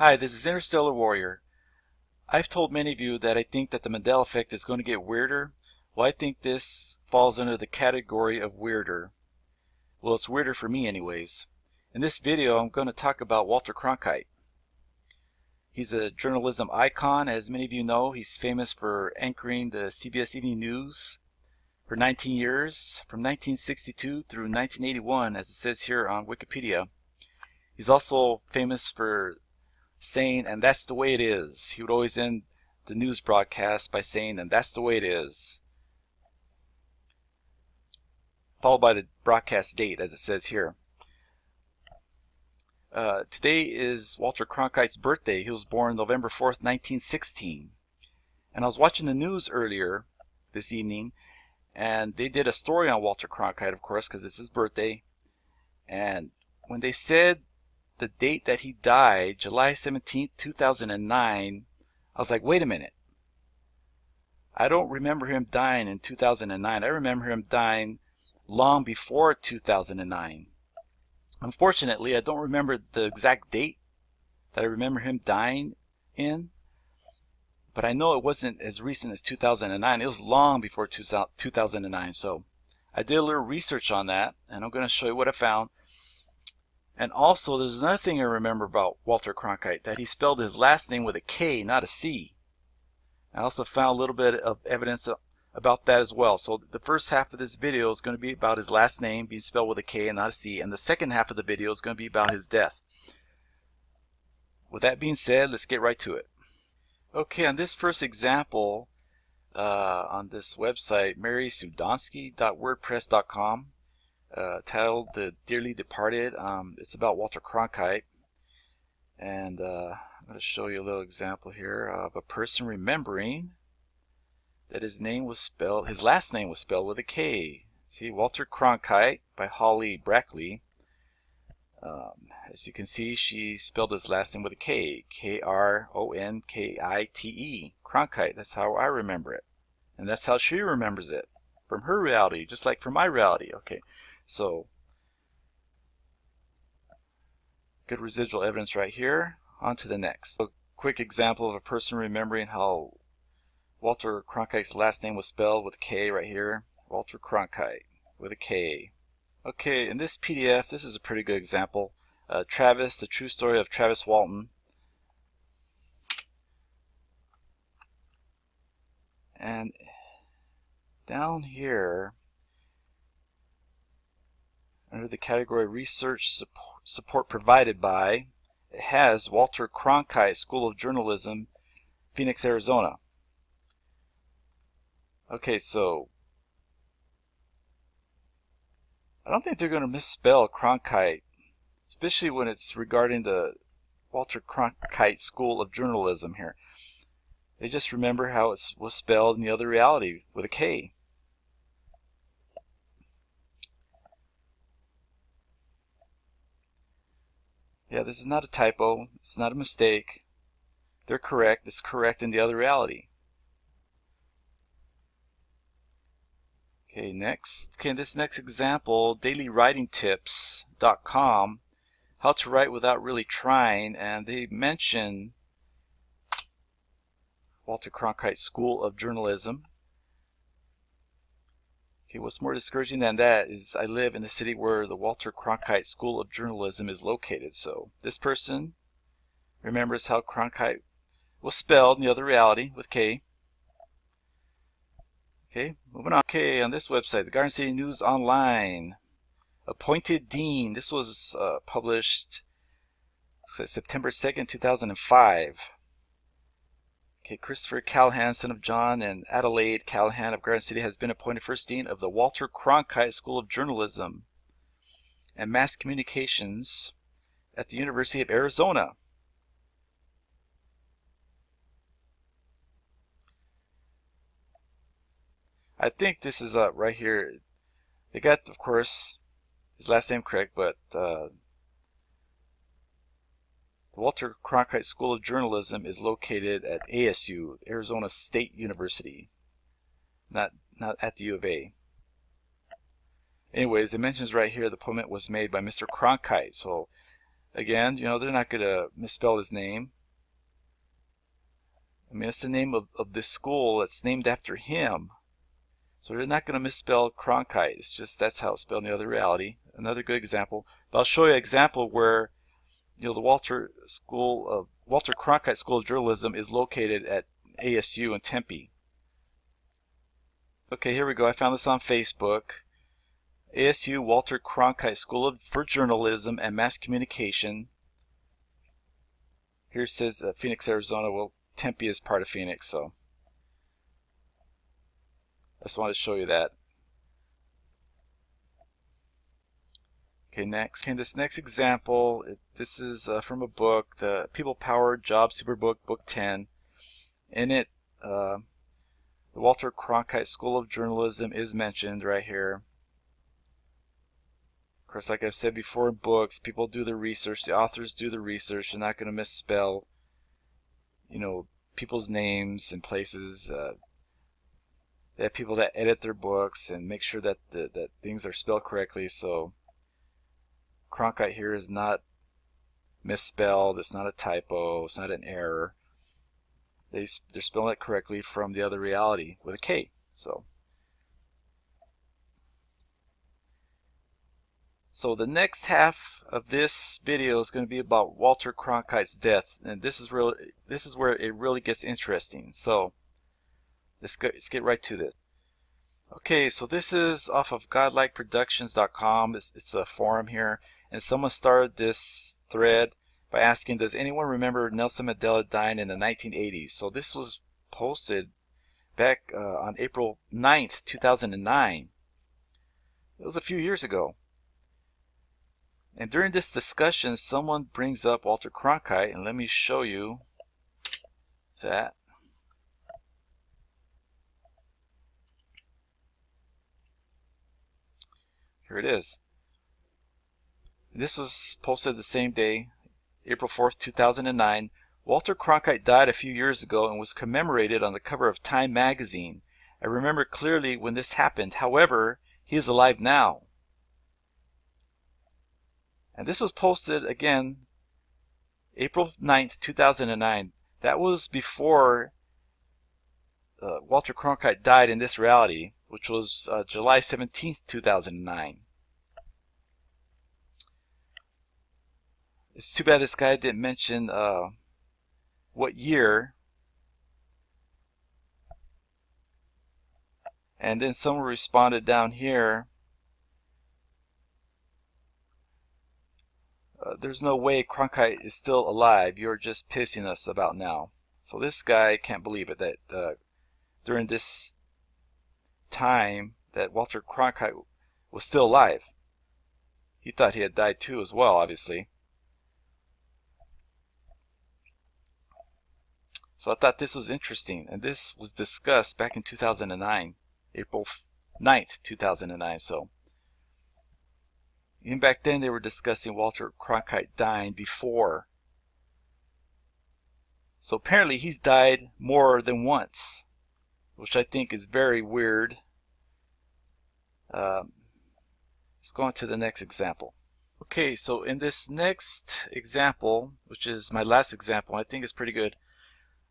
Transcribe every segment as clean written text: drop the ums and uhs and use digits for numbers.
Hi, this is Interstellar Warrior. I've told many of you that I think that the Mandela effect is going to get weirder. Well, I think this falls under the category of weirder. Well, it's weirder for me anyways. In this video, I'm going to talk about Walter Cronkite. He's a journalism icon. As many of you know, he's famous for anchoring the CBS Evening News for 19 years, from 1962 through 1981, as it says here on Wikipedia. He's also famous for saying, "and that's the way it is." He would always end the news broadcast by saying, "and that's the way it is," followed by the broadcast date, as it says here. Today is Walter Cronkite's birthday. He was born November 4th, 1916. And I was watching the news earlier this evening, and they did a story on Walter Cronkite, of course, because it's his birthday. And when they said the date that he died, July 17th, 2009, I was like, wait a minute. I don't remember him dying in 2009. I remember him dying long before 2009. Unfortunately, I don't remember the exact date that I remember him dying in, but I know it wasn't as recent as 2009. It was long before 2009. So I did a little research on that, and I'm going to show you what I found. And also, there's another thing I remember about Walter Cronkite, that he spelled his last name with a K, not a C. I also found a little bit of evidence about that as well. So the first half of this video is going to be about his last name being spelled with a K and not a C, and the second half of the video is going to be about his death. With that being said, let's get right to it. Okay, on this first example, on this website, marysudonsky.wordpress.com, titled "The Dearly Departed." It's about Walter Cronkite, and I'm going to show you a little example here of a person remembering that his last name was spelled with a K. See, Walter Cronkite by Holly Brackley. As you can see, she spelled his last name with a K, Kronkite, Kronkite. That's how I remember it, and that's how she remembers it from her reality, just like from my reality. Okay. So, good residual evidence right here. On to the next. A quick example of a person remembering how Walter Cronkite's last name was spelled with a K right here. Walter Cronkite with a K. Okay, in this PDF, this is a pretty good example. Travis, the true story of Travis Walton. And down here, under the category Research Support Provided By, it has Walter Cronkite School of Journalism, Phoenix, Arizona. Okay, so I don't think they're going to misspell Cronkite, especially when it's regarding the Walter Cronkite School of Journalism here. They just remember how it was spelled in the other reality with a K. Yeah, this is not a typo. It's not a mistake. They're correct. It's correct in the other reality. Okay, next. Okay, in this next example, dailywritingtips.com, how to write without really trying, and they mention Walter Cronkite School of Journalism. Okay, what's more discouraging than that is I live in the city where the Walter Cronkite School of Journalism is located. So this person remembers how Cronkite was spelled in the other reality with K. Okay, moving on. Okay, on this website, the Garden City News Online, Appointed Dean. This was published September 2nd, 2005. Okay, Christopher Callahan, son of John and Adelaide Callahan of Garden City, has been appointed first dean of the Walter Cronkite School of Journalism and Mass Communications at the University of Arizona. I think this is right here. They got, of course, his last name correct, but the Walter Cronkite School of Journalism is located at ASU, Arizona State University, not at the U of A. Anyways, it mentions right here the appointment was made by Mr. Kronkite. So Again, you know, they're not going to misspell his name. I mean, it's the name of this school that's named after him. So they're not going to misspell Kronkite. It's just that's how it's spelled in the other reality. Another good example. But I'll show you an example where, you know, the Walter Cronkite School of Journalism is located at ASU in Tempe. Okay, here we go. I found this on Facebook. ASU Walter Cronkite School for Journalism and Mass Communication. Here it says Phoenix, Arizona. Well, Tempe is part of Phoenix, so I just wanted to show you that. Okay, next. Okay, this next example, this is from a book, the People Power Job Superbook, Book 10. In it, the Walter Cronkite School of Journalism is mentioned right here. Of course, like I've said before in books, people do the research, the authors do the research. They're not going to misspell, you know, people's names and places. They have people that edit their books and make sure that that things are spelled correctly. So Kronkite here is not misspelled. It's not a typo. It's not an error. They're spelling it correctly from the other reality with a K. So the next half of this video is going to be about Walter Cronkite's death, and this is where it really gets interesting. So let's get right to this. Okay, so this is off of godlikeproductions.com. It's a forum here, and someone started this thread by asking, does anyone remember Nelson Mandela dying in the 1980s? So this was posted back on April 9th, 2009. It was a few years ago. And during this discussion, someone brings up Walter Cronkite, and let me show you that. Here it is. This was posted the same day, April 4th, 2009. Walter Cronkite died a few years ago and was commemorated on the cover of Time magazine. I remember clearly when this happened. However, he is alive now. And this was posted again April 9th, 2009. That was before Walter Cronkite died in this reality, which was July 17th, 2009. It's too bad this guy didn't mention what year. And then someone responded down here, there's no way Kronkite is still alive. You're just pissing us about now. So this guy can't believe it, that during this time that Walter Cronkite was still alive. He thought he had died too as well, obviously. So I thought this was interesting, and this was discussed back in 2009, April 9th, 2009. So even back then they were discussing Walter Cronkite dying before. So apparently he's died more than once, which I think is very weird. Let's go on to the next example. Okay, so in this next example, which is my last example, I think it's pretty good.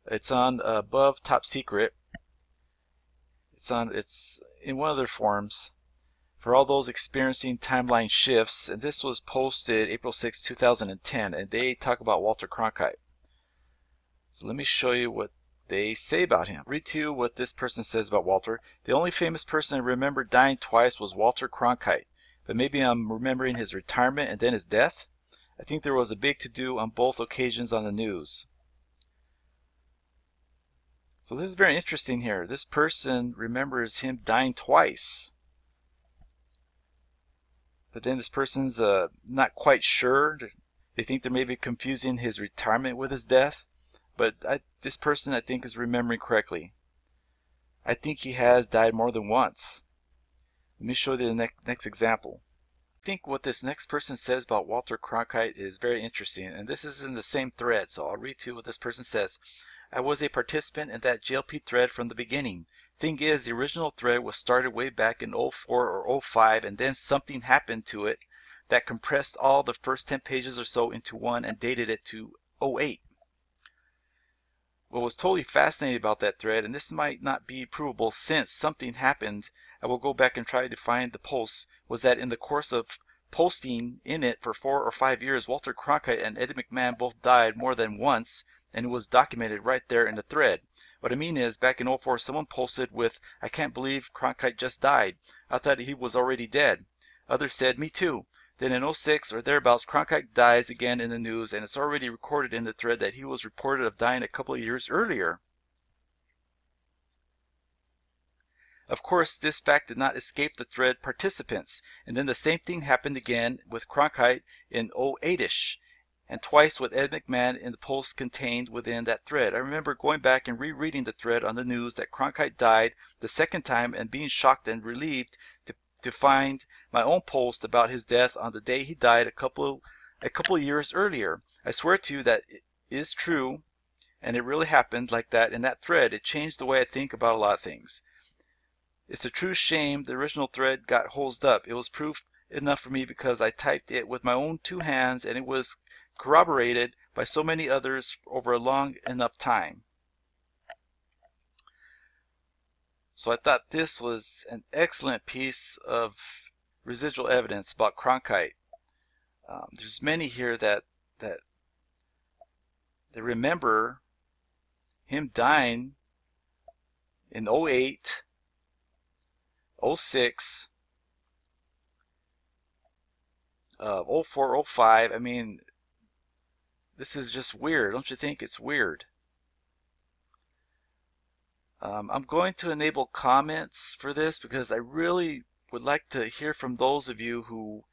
It's on above top secret. It's in one of their forums for all those experiencing timeline shifts, and this was posted April 6, 2010, and they talk about Walter Cronkite. So let me show you what they say about him. Read to you what this person says about Walter. The only famous person I remember dying twice was Walter Cronkite, but maybe I'm remembering his retirement and then his death. I think there was a big to-do on both occasions on the news. So this is very interesting here. This person remembers him dying twice. But then this person's not quite sure. They think they're maybe confusing his retirement with his death. But this person, I think, is remembering correctly. I think he has died more than once. Let me show you the next example. I think what this next person says about Walter Cronkite is very interesting. And this is in the same thread, so I'll read to you what this person says. I was a participant in that JLP thread from the beginning. Thing is, the original thread was started way back in 04 or 05, and then something happened to it that compressed all the first 10 pages or so into one and dated it to '08. What was totally fascinating about that thread, and this might not be provable since something happened, I will go back and try to find the post, was that in the course of posting in it for 4 or 5 years, Walter Cronkite and Eddie McMahon both died more than once, and it was documented right there in the thread. What I mean is, back in '04, someone posted with, "I can't believe Cronkite just died. I thought he was already dead." Others said, "Me too." Then in '06 or thereabouts, Cronkite dies again in the news, and it's already recorded in the thread that he was reported of dying a couple of years earlier. Of course, this fact did not escape the thread participants, and then the same thing happened again with Cronkite in '08ish, and twice with Ed McMahon in the posts contained within that thread. I remember going back and rereading the thread on the news that Cronkite died the second time and being shocked and relieved to find my own post about his death on the day he died a couple of years earlier. I swear to you that it is true, and it really happened like that in that thread. It changed the way I think about a lot of things. It's a true shame the original thread got hosed up. It was proof enough for me because I typed it with my own 2 hands, and it was corroborated by so many others over a long enough time. So I thought this was an excellent piece of residual evidence about Cronkite. There's many here that remember him dying in '08, '06, '04, '05. I mean, this is just weird. Don't you think it's weird? I'm going to enable comments for this because I really would like to hear from those of you who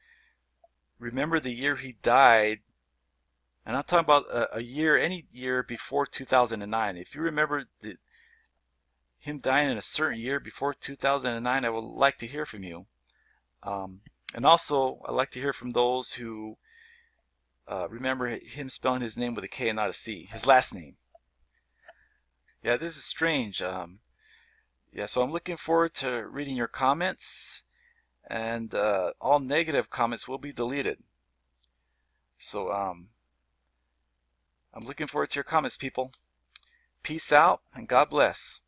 remember the year he died. And I'm talking about a year, any year before 2009. If you remember him dying in a certain year before 2009, I would like to hear from you. And also, I'd like to hear from those who remember him spelling his name with a K and not a C, his last name. Yeah, this is strange. Yeah, so I'm looking forward to reading your comments, and all negative comments will be deleted. So I'm looking forward to your comments, people. Peace out, and God bless.